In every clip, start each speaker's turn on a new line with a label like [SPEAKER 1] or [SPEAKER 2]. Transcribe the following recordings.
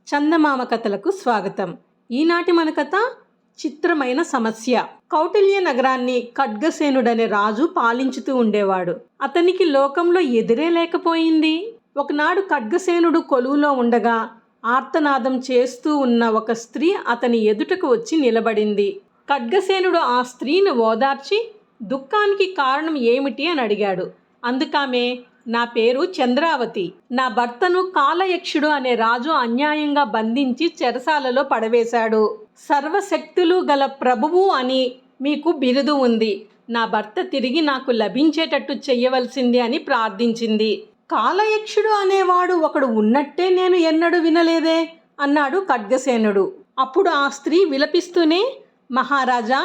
[SPEAKER 1] చందమామ కథలకు స్వాగతం. ఈనాటి మన కథ చిత్రమైన సమస్య. కౌటిల్య నగరాన్ని ఖడ్గసేనుడనే రాజు పాలించుతూ ఉండేవాడు. అతనికి లోకంలో ఎదురే లేకపోయింది. ఒకనాడు ఖడ్గసేనుడు కొలువులో ఉండగా ఆర్తనాదం చేస్తూ ఉన్న ఒక స్త్రీ అతని ఎదుటకు వచ్చి నిలబడింది. ఖడ్గసేనుడు ఆ స్త్రీని ఓదార్చి దుఃఖానికి కారణం ఏమిటి అని అడిగాడు. అందుకామె, నా పేరు చంద్రావతి. నా భర్తను కాలయక్షుడు అనే రాజు అన్యాయంగా బంధించి చెరసాలలో పడవేశాడు. సర్వశక్తులు గల ప్రభువు అని మీకు బిరుదు ఉంది. నా భర్త తిరిగి నాకు లభించేటట్టు చెయ్యవలసింది అని ప్రార్థించింది. కాలయక్షుడు అనేవాడు ఒకడు ఉన్నట్టే నేను ఎన్నడూ వినలేదే అన్నాడు ఖడ్గసేనుడు. అప్పుడు ఆ స్త్రీ విలపిస్తూనే, మహారాజా,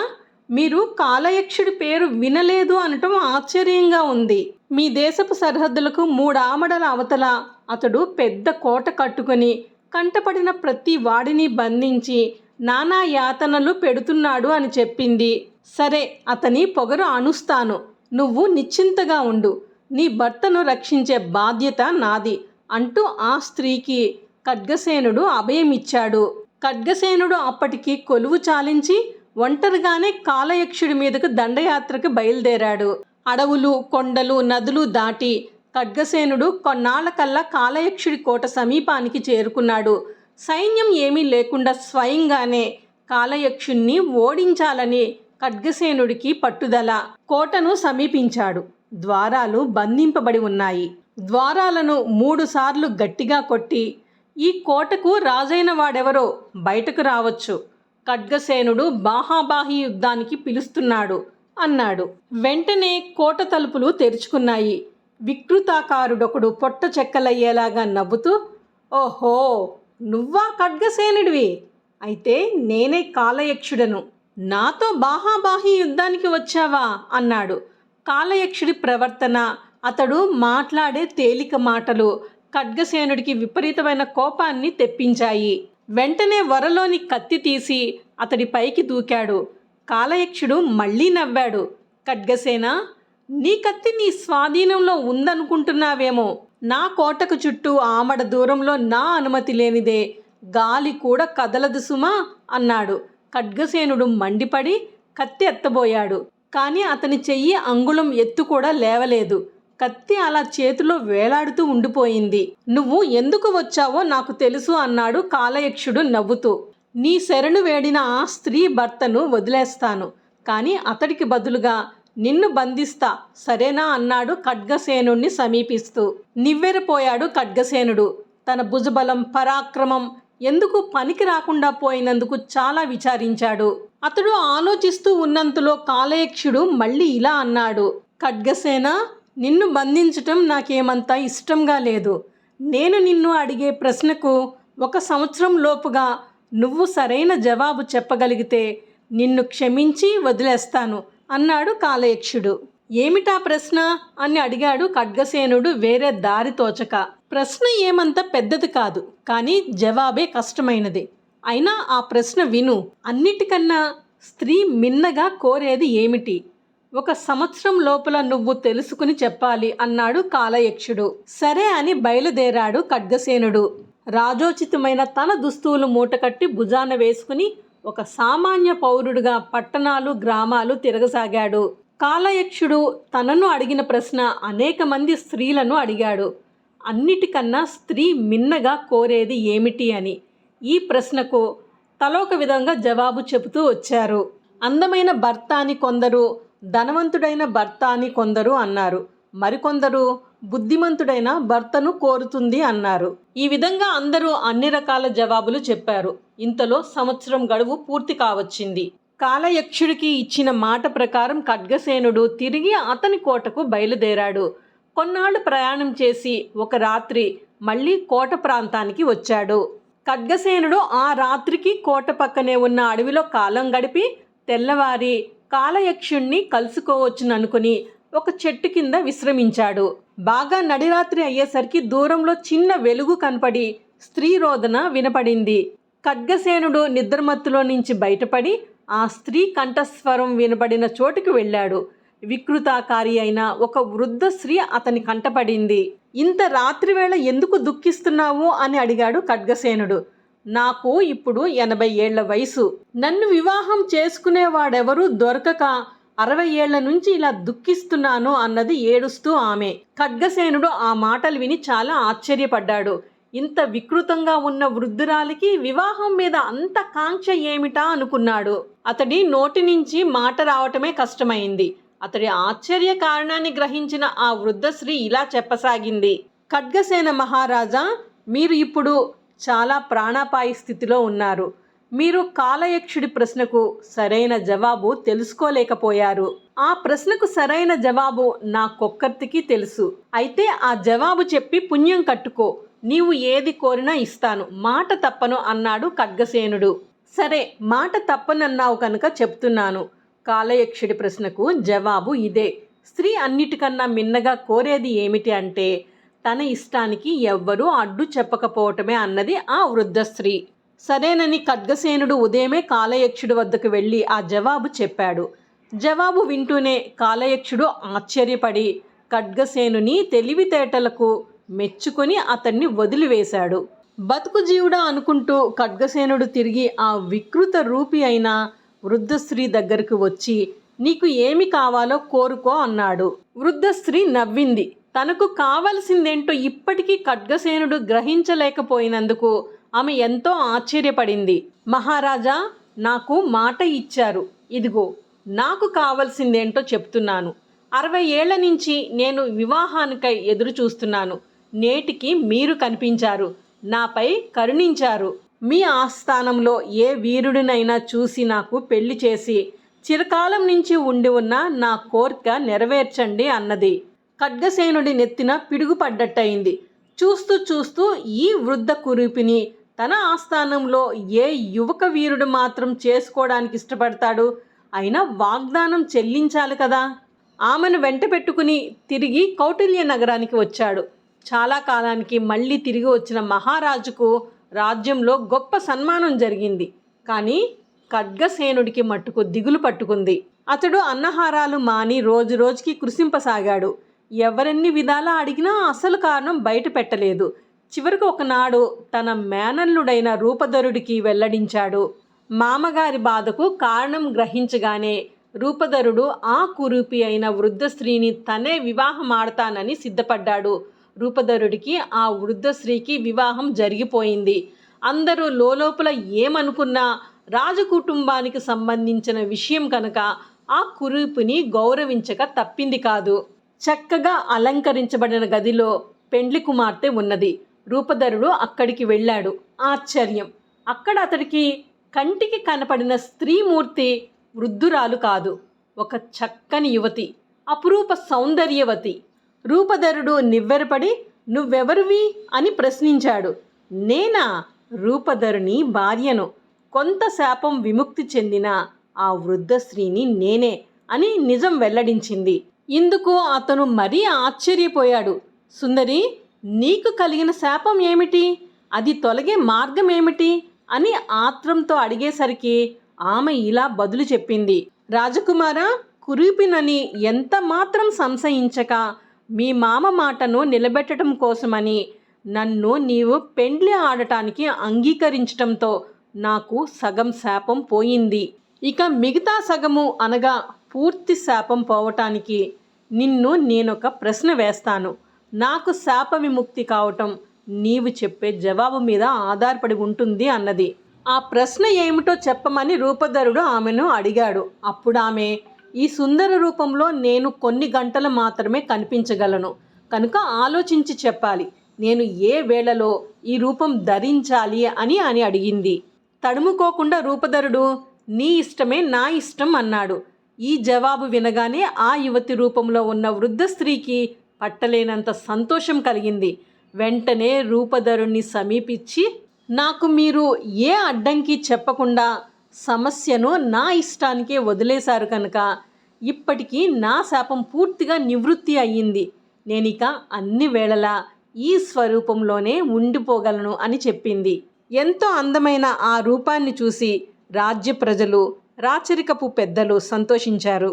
[SPEAKER 1] మీరు కాలయక్షుడి పేరు వినలేదు అనటం ఆశ్చర్యంగా ఉంది. మీ దేశపు సరిహద్దులకు 3 ఆమడల అవతల అతడు పెద్ద కోట కట్టుకొని కంటపడిన ప్రతి వాడిని బంధించి నానా యాతనలు పెడుతున్నాడు అని చెప్పింది. సరే, అతని పొగరు అణుస్తాను. నువ్వు నిశ్చింతగా ఉండు. నీ భర్తను రక్షించే బాధ్యత నాది అంటూ ఆ స్త్రీకి ఖడ్గసేనుడు అభయమిచ్చాడు. ఖడ్గసేనుడు అప్పటికి కొలువు చాలించి ఒంటరిగానే కాలయక్షుడి మీదకు దండయాత్రకు బయలుదేరాడు. అడవులు, కొండలు, నదులు దాటి ఖడ్గసేనుడు కొన్నాళ్లకల్లా కాలయక్షుడి కోట సమీపానికి చేరుకున్నాడు. సైన్యం ఏమీ లేకుండా స్వయంగానే కాలయక్షుణ్ణి ఓడించాలని ఖడ్గసేనుడికి పట్టుదల. కోటను సమీపించాడు. ద్వారాలు బంధింపబడి ఉన్నాయి. ద్వారాలను 3 సార్లు గట్టిగా కొట్టి, ఈ కోటకు రాజైన వాడెవరో బయటకు రావచ్చు, ఖడ్గసేనుడు బాహాబాహి యుద్ధానికి పిలుస్తున్నాడు అన్నాడు. వెంటనే కోట తలుపులు తెరుచుకున్నాయి. వికృతాకారుడొకడు పొట్ట చెక్కలయ్యేలాగా నవ్వుతూ, ఓహో, నువ్వా ఖడ్గసేనుడివి? అయితే నేనే కాలయక్షుడను. నాతో బాహాబాహి యుద్ధానికి వచ్చావా అన్నాడు. కాలయక్షుడి ప్రవర్తన, అతడు మాట్లాడే తేలిక మాటలు ఖడ్గసేనుడికి విపరీతమైన కోపాన్ని తెప్పించాయి. వెంటనే వరలోని కత్తి తీసి అతడి పైకి దూకాడు. కాలయక్షుడు మళ్ళీ నవ్వాడు. ఖడ్గసేన, నీ కత్తి నీ స్వాధీనంలో ఉందనుకుంటున్నావేమో. నా కోటకు చుట్టూ ఆమడ దూరంలో నా అనుమతి లేనిదే గాలి కూడా కదలదు సుమా అన్నాడు. ఖడ్గసేనుడు మండిపడి కత్తి ఎత్తబోయాడు. కానీ అతని చెయ్యి అంగుళం ఎత్తు కూడా లేవలేదు. కత్తి అలా చేతిలో వేలాడుతూ ఉండిపోయింది. నువ్వు ఎందుకు వచ్చావో నాకు తెలుసు అన్నాడు కాలయక్షుడు నవ్వుతూ. నీ శరణు వేడిన ఆ స్త్రీ భర్తను వదిలేస్తాను, కానీ అతడికి బదులుగా నిన్ను బంధిస్తా, సరేనా అన్నాడు ఖడ్గసేనుణ్ణి సమీపిస్తూ. నివ్వెరపోయాడు ఖడ్గసేనుడు. తన భుజబలం, పరాక్రమం ఎందుకు పనికి రాకుండా పోయినందుకు చాలా విచారించాడు. అతడు ఆలోచిస్తూ ఉన్నంతలో కాలయక్షుడు మళ్ళీ ఇలా అన్నాడు. ఖడ్గసేన, నిన్ను బంధించటం నాకేమంతా ఇష్టంగా లేదు. నేను నిన్ను అడిగే ప్రశ్నకు 1 సంవత్సరం లోపుగా నువ్వు సరైన జవాబు చెప్పగలిగితే నిన్ను క్షమించి వదిలేస్తాను అన్నాడు కాలయక్షుడు. ఏమిటా ప్రశ్న అని అడిగాడు ఖడ్గసేనుడు వేరే దారి తోచక. ప్రశ్న ఏమంత పెద్దది కాదు, కానీ జవాబే కష్టమైనది. అయినా ఆ ప్రశ్న విను. అన్నిటికన్నా స్త్రీ మిన్నగా కోరేది ఏమిటి? 1 సంవత్సరం లోపల నువ్వు తెలుసుకుని చెప్పాలి అన్నాడు కాలయక్షుడు. సరే అని బయలుదేరాడు ఖడ్గసేనుడు. రాజోచితమైన తన దుస్తువులు మూటకట్టి భుజాన వేసుకుని ఒక సామాన్య పౌరుడుగా పట్టణాలు, గ్రామాలు తిరగసాగాడు. కాలయక్షుడు తనను అడిగిన ప్రశ్న అనేక మంది స్త్రీలను అడిగాడు. అన్నిటికన్నా స్త్రీ మిన్నగా కోరేది ఏమిటి అని. ఈ ప్రశ్నకు తలోక విధంగా జవాబు చెబుతూ వచ్చారు. అందమైన భర్త అని కొందరు, ధనవంతుడైన భర్త అని కొందరు అన్నారు. మరికొందరు బుద్ధిమంతుడైన భర్తను కోరుతుంది అన్నారు. ఈ విధంగా అందరూ అన్ని రకాల జవాబులు చెప్పారు. ఇంతలో సంవత్సరం గడువు పూర్తి కావచ్చింది. కాలయక్షుడికి ఇచ్చిన మాట ప్రకారం ఖడ్గసేనుడు తిరిగి అతని కోటకు బయలుదేరాడు. కొన్నాళ్ళు ప్రయాణం చేసి ఒక రాత్రి మళ్ళీ కోట ప్రాంతానికి వచ్చాడు. ఖడ్గసేనుడు ఆ రాత్రికి కోట పక్కనే ఉన్న అడవిలో కాలం గడిపి తెల్లవారి కాలయక్షుణ్ణి కలుసుకోవచ్చుననుకుని ఒక చెట్టు కింద విశ్రమించాడు. బాగా నడిరాత్రి అయ్యేసరికి దూరంలో చిన్న వెలుగు కనపడి స్త్రీ రోదన వినపడింది. ఖడ్గసేనుడు నిద్రమత్తులో నుంచి బయటపడి ఆ స్త్రీ కంఠస్వరం వినపడిన చోటుకు వెళ్ళాడు. వికృతాకారి అయిన ఒక వృద్ధ స్త్రీ అతని కంటపడింది. ఇంత రాత్రివేళ ఎందుకు దుఃఖిస్తున్నావు అని అడిగాడు ఖడ్గసేనుడు. నాకు ఇప్పుడు 80 ఏళ్ల వయసు. నన్ను వివాహం చేసుకునేవాడెవరూ దొరకక 60 ఏళ్ల నుంచి ఇలా దుఃఖిస్తున్నాను అన్నది ఏడుస్తూ ఆమె. ఖడ్గసేనుడు ఆ మాటలు విని చాలా ఆశ్చర్యపడ్డాడు. ఇంత వికృతంగా ఉన్న వృద్ధురాలికి వివాహం మీద అంత కాంక్ష ఏమిటా అనుకున్నాడు. అతడి నోటి నుంచి మాట రావటమే కష్టమైంది. అతడి ఆశ్చర్య కారణాన్ని గ్రహించిన ఆ వృద్ధ స్త్రీ ఇలా చెప్పసాగింది. ఖడ్గసేన మహారాజా, మీరు ఇప్పుడు చాలా ప్రాణాపాయ స్థితిలో ఉన్నారు. మీరు కాలయక్షుడి ప్రశ్నకు సరైన జవాబు తెలుసుకోలేకపోయారు. ఆ ప్రశ్నకు సరైన జవాబు నాకొక్కర్తికి తెలుసు. అయితే ఆ జవాబు చెప్పి పుణ్యం కట్టుకో. నీవు ఏది కోరినా ఇస్తాను, మాట తప్పను అన్నాడు ఖడ్గసేనుడు. సరే, మాట తప్పనన్నావు కనుక చెప్తున్నాను. కాలయక్షుడి ప్రశ్నకు జవాబు ఇదే. స్త్రీ అన్నిటికన్నా మిన్నగా కోరేది ఏమిటి అంటే తన ఇష్టానికి ఎవ్వరూ అడ్డు చెప్పకపోవటమే అన్నది ఆ వృద్ధ స్త్రీ. సరేనని ఖడ్గసేనుడు ఉదయమే కాలయక్షుడి వద్దకు వెళ్ళి ఆ జవాబు చెప్పాడు. జవాబు వింటూనే కాలయక్షుడు ఆశ్చర్యపడి ఖడ్గసేనుని తెలివితేటలకు మెచ్చుకొని అతన్ని వదిలివేశాడు. బతుకు జీవుడా అనుకుంటూ ఖడ్గసేనుడు తిరిగి ఆ వికృత రూపి అయిన వృద్ధ స్త్రీ దగ్గరకు వచ్చి నీకు ఏమి కావాలో కోరుకో అన్నాడు. వృద్ధ స్త్రీ నవ్వింది. తనకు కావలసిందేంటో ఇప్పటికీ ఖడ్గసేనుడు గ్రహించలేకపోయినందుకు ఆమె ఎంతో ఆశ్చర్యపడింది. మహారాజా, నాకు మాట ఇచ్చారు. ఇదిగో నాకు కావలసిందేంటో చెప్తున్నాను. 60 ఏళ్ల నుంచి నేను వివాహానికై ఎదురు చూస్తున్నాను. నేటికి మీరు కనిపించారు, నాపై కరుణించారు. మీ ఆస్థానంలో ఏ వీరుడినైనా చూసి నాకు పెళ్లి చేసి చిరకాలం నుంచి ఉండి ఉన్న నా కోరిక నెరవేర్చండి అన్నది. ఖడ్గసేనుడి నెత్తిన పిడుగుపడ్డట్టయింది. చూస్తూ చూస్తూ ఈ వృద్ధ కురూపిని తన ఆస్థానంలో ఏ యువక వీరుడు మాత్రం చేసుకోవడానికి ఇష్టపడతాడు? అయినా వాగ్దానం చెల్లించాలి కదా. ఆమెను వెంట పెట్టుకుని తిరిగి కౌటిల్య నగరానికి వచ్చాడు. చాలా కాలానికి మళ్ళీ తిరిగి వచ్చిన మహారాజుకు రాజ్యంలో గొప్ప సన్మానం జరిగింది. కానీ ఖడ్గసేనుడికి మట్టుకు దిగులు పట్టుకుంది. అతడు అన్నహారాలు మాని రోజు రోజుకి కృశింపసాగాడు. ఎవరెన్ని విధాలా అడిగినా అసలు కారణం బయట పెట్టలేదు. చివరికి ఒకనాడు తన మేనల్లుడైన రూపధరుడికి వెల్లడించాడు. మామగారి బాధకు కారణం గ్రహించగానే రూపధరుడు ఆ కురూపి అయిన వృద్ధ స్త్రీని తనే వివాహం ఆడతానని సిద్ధపడ్డాడు. రూపధరుడికి ఆ వృద్ధ స్త్రీకి వివాహం జరిగిపోయింది. అందరూ లోలోపల ఏమనుకున్నా రాజకుటుంబానికి సంబంధించిన విషయం కనుక ఆ కురూపిని గౌరవించక తప్పింది కాదు. చక్కగా అలంకరించబడిన గదిలో పెండ్లి కుమార్తె ఉన్నది. రూపధరుడు అక్కడికి వెళ్ళాడు. ఆశ్చర్యం! అక్కడ అతడికి కంటికి కనపడిన స్త్రీమూర్తి వృద్ధురాలు కాదు, ఒక చక్కని యువతి, అపురూప సౌందర్యవతి. రూపధరుడు నివ్వెరపడి నువ్వెవరివి అని ప్రశ్నించాడు. నేనా? రూపధరుని భార్యను. కొంత శాపం విముక్తి చెందిన ఆ వృద్ధ స్త్రీని నేనే అని నిజం వెల్లడించింది. ఇందుకు అతను మరీ ఆశ్చర్యపోయాడు. సుందరి, నీకు కలిగిన శాపం ఏమిటి? అది తొలగే మార్గం ఏమిటి అని ఆత్రంతో అడిగేసరికి ఆమె ఇలా బదులు చెప్పింది. రాజకుమారా, కురూపినని ఎంత మాత్రం సంశయించక మీ మామ మాటను నిలబెట్టడం కోసమని నన్ను నీవు పెండ్లి ఆడటానికి అంగీకరించటంతో నాకు సగం శాపం పోయింది. ఇక మిగతా సగము అనగా పూర్తి శాపం పోవటానికి నిన్ను నేనొక ప్రశ్న వేస్తాను. నాకు శాప విముక్తి కావటం నీవు చెప్పే జవాబు మీద ఆధారపడి ఉంటుంది అన్నది. ఆ ప్రశ్న ఏమిటో చెప్పమని రూపధరుడు ఆమెను అడిగాడు. అప్పుడు ఆమె, ఈ సుందర రూపంలో నేను కొన్ని గంటలు మాత్రమే కనిపించగలను కనుక ఆలోచించి చెప్పాలి. నేను ఏ వేళలో ఈ రూపం ధరించాలి అని అడిగింది. తడుముకోకుండా రూపధరుడు, నీ ఇష్టమే నా ఇష్టం అన్నాడు. ఈ జవాబు వినగానే ఆ యువతి రూపంలో ఉన్న వృద్ధ స్త్రీకి పట్టలేనంత సంతోషం కలిగింది. వెంటనే రూపధరుణ్ణి సమీపించి, నాకు మీరు ఏ అడ్డంకి చెప్పకుండా సమస్యను నా ఇష్టానికే వదిలేశారు కనుక ఇప్పటికీ నా శాపం పూర్తిగా నివృత్తి అయ్యింది. నేనిక అన్ని వేళలా ఈ స్వరూపంలోనే ఉండిపోగలను అని చెప్పింది. ఎంతో అందమైన ఆ రూపాన్ని చూసి రాజ్య ప్రజలు, రాచరికపు పెద్దలు సంతోషించారు.